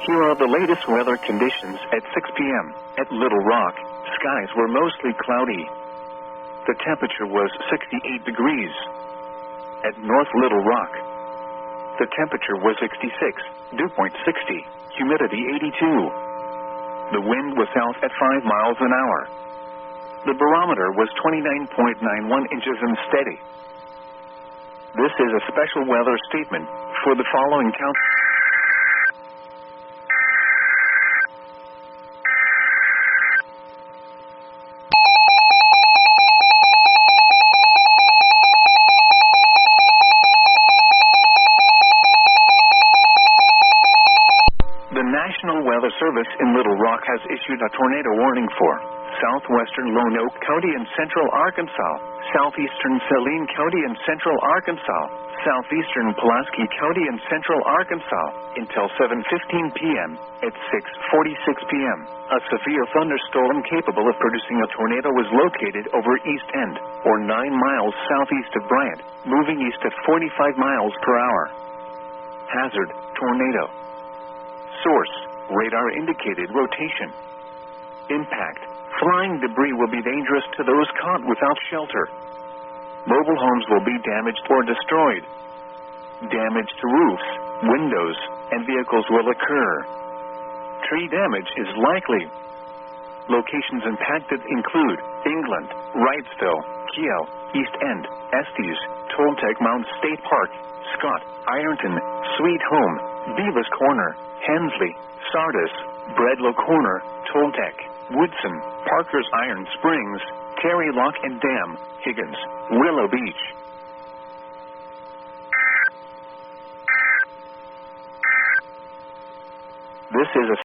Here are the latest weather conditions at 6 p.m. At Little Rock, skies were mostly cloudy. The temperature was 68 degrees. At North Little Rock, the temperature was 66, dew point 60, humidity 82. The wind was south at 5 miles an hour. The barometer was 29.91 inches and steady. This is a special weather statement for the following county. The National Weather Service in Little Rock has issued a tornado warning for southwestern Lone Oak County and central Arkansas, southeastern Saline County and central Arkansas, southeastern Pulaski County and central Arkansas, until 7:15 p.m. At 6:46 p.m., a severe thunderstorm capable of producing a tornado was located over East End, or 9 miles southeast of Bryant, moving east at 45 miles per hour. Hazard: tornado. Source: radar indicated rotation. Impact: flying debris will be dangerous to those caught without shelter. Mobile homes will be damaged or destroyed. Damage to roofs, windows, and vehicles will occur. Tree damage is likely. Locations impacted include England, Wrightsville, Kiel, East End, Estes, Toltec Mound State Park, Scott, Ironton, Sweet Home, Beavis Corner, Hensley, Sardis, Bredlow Corner, Toltec, Woodson, Parker's Iron Springs, Terry Lock and Dam, Higgins, Willow Beach. This is a